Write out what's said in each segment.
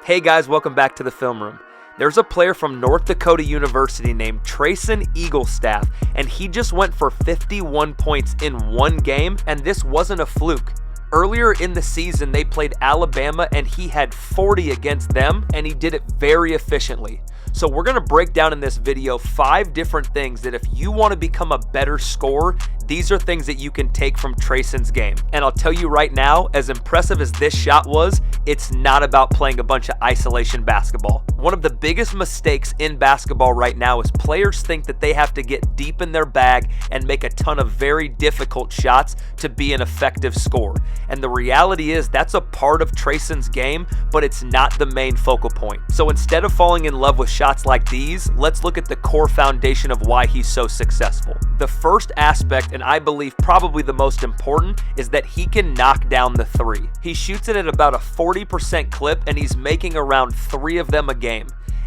Hey guys, welcome back to the film room. There's a player from North Dakota University named Treysen Eaglestaff, and he just went for 51 points in one game, and this wasn't a fluke. Earlier in the season, they played Alabama, and he had 40 against them, and he did it very efficiently. So we're going to break down in this video 5 different things that if you want to become a better scorer, these are things that you can take from Treysen's game. And I'll tell you right now, as impressive as this shot was, it's not about playing a bunch of isolation basketball. One of the biggest mistakes in basketball right now is players think that they have to get deep in their bag and make a ton of very difficult shots to be an effective scorer. And the reality is that's a part of Treysen's game, but it's not the main focal point. So instead of falling in love with shots like these, let's look at the core foundation of why he's so successful. The first aspect, and I believe probably the most important, is that he can knock down the three. He shoots it at about a 40% clip, and he's making around 3 of them a game.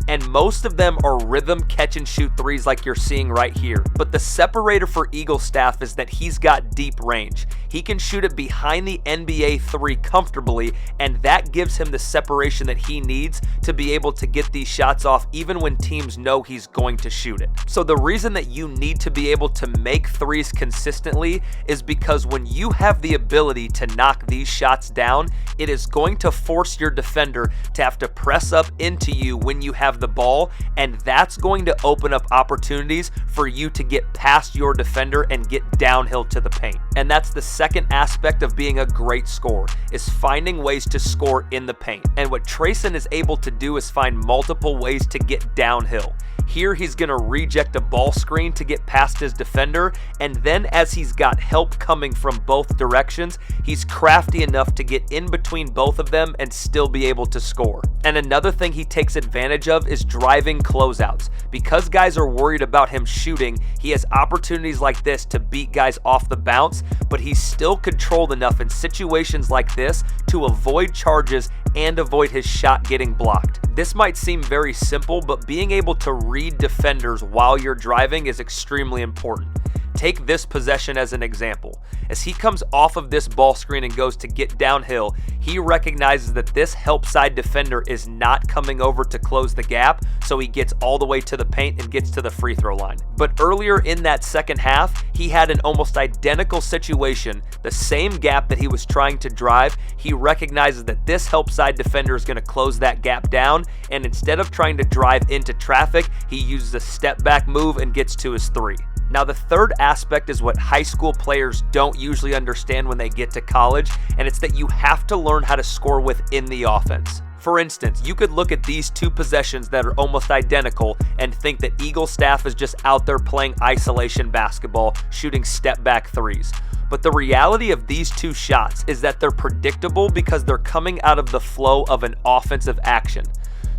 And most of them are rhythm catch and shoot threes like you're seeing right here. But the separator for Eaglestaff is that he's got deep range. He can shoot it behind the NBA 3 comfortably, and that gives him the separation that he needs to be able to get these shots off even when teams know he's going to shoot it. So the reason that you need to be able to make threes consistently is because when you have the ability to knock these shots down, it is going to force your defender to have to press up into you when you have the ball, and that's going to open up opportunities for you to get past your defender and get downhill to the paint. And that's the second aspect of being a great scorer, is finding ways to score in the paint. And what Treysen is able to do is find multiple ways to get downhill. Here he's going to reject a ball screen to get past his defender, and then as he's got help coming from both directions, he's crafty enough to get in between both of them and still be able to score. And another thing he takes advantage of is driving closeouts. Because guys are worried about him shooting, he has opportunities like this to beat guys off the bounce, but he's still controlled enough in situations like this to avoid charges and avoid his shot getting blocked. This might seem very simple, but being able to read defenders while you're driving is extremely important. Take this possession as an example. As he comes off of this ball screen and goes to get downhill, he recognizes that this help side defender is not coming over to close the gap, so he gets all the way to the paint and gets to the free throw line. But earlier in that second half, he had an almost identical situation, the same gap that he was trying to drive. He recognizes that this help side defender is going to close that gap down, and instead of trying to drive into traffic, he uses a step back move and gets to his 3. Now the third aspect is what high school players don't usually understand when they get to college, and it's that you have to learn how to score within the offense. For instance, you could look at these 2 possessions that are almost identical and think that Eaglestaff is just out there playing isolation basketball, shooting step back threes. But the reality of these 2 shots is that they're predictable because they're coming out of the flow of an offensive action.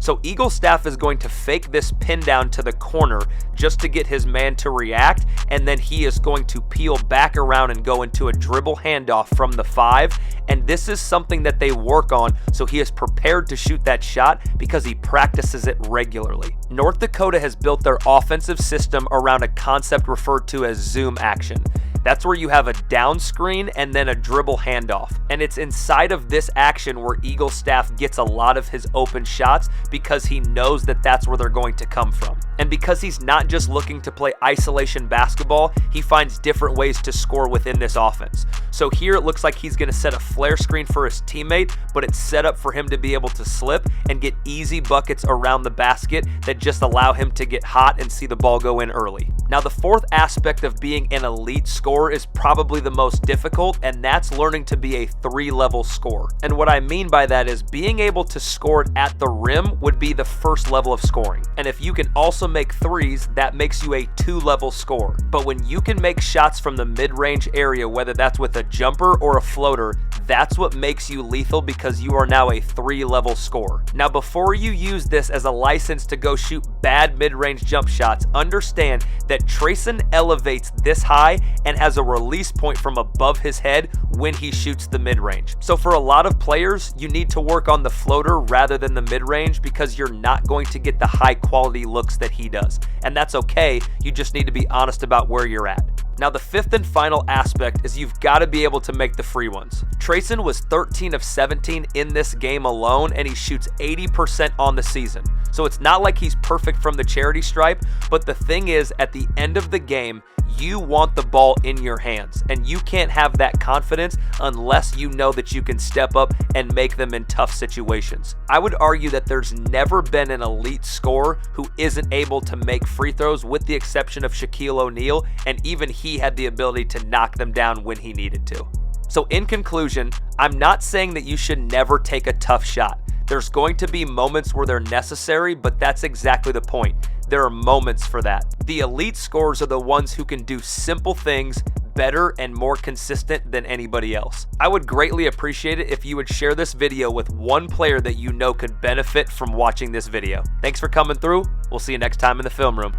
So Eaglestaff is going to fake this pin down to the corner just to get his man to react, and then he is going to peel back around and go into a dribble handoff from the 5, and this is something that they work on, so he is prepared to shoot that shot because he practices it regularly. North Dakota has built their offensive system around a concept referred to as zoom action. That's where you have a down screen and then a dribble handoff. And it's inside of this action where Eaglestaff gets a lot of his open shots because he knows that that's where they're going to come from. And because he's not just looking to play isolation basketball, he finds different ways to score within this offense. So here it looks like he's going to set a flare screen for his teammate, but it's set up for him to be able to slip and get easy buckets around the basket that just allow him to get hot and see the ball go in early. Now the fourth aspect of being an elite scorer is probably the most difficult, and that's learning to be a 3-level scorer. And what I mean by that is being able to score it at the rim would be the first level of scoring. And if you can also make threes, that makes you a 2-level scorer. But when you can make shots from the mid-range area, whether that's with a jumper or a floater, that's what makes you lethal because you are now a 3-level scorer. Now before you use this as a license to go shoot bad mid-range jump shots, understand that Treysen elevates this high and has a release point from above his head when he shoots the mid-range. So for a lot of players, you need to work on the floater rather than the mid-range because you're not going to get the high quality looks that he does. And that's okay, you just need to be honest about where you're at. Now the fifth and final aspect is you've got to be able to make the free ones. Treysen was 13 of 17 in this game alone, and he shoots 80% on the season. So it's not like he's perfect from the charity stripe, but the thing is, at the end of the game, you want the ball in your hands, and you can't have that confidence unless you know that you can step up and make them in tough situations. I would argue that there's never been an elite scorer who isn't able to make free throws, with the exception of Shaquille O'Neal, and even he had the ability to knock them down when he needed to. So in conclusion, I'm not saying that you should never take a tough shot. There's going to be moments where they're necessary, but that's exactly the point. There are moments for that. The elite scorers are the ones who can do simple things better and more consistent than anybody else. I would greatly appreciate it if you would share this video with one player that you know could benefit from watching this video. Thanks for coming through. We'll see you next time in the film room.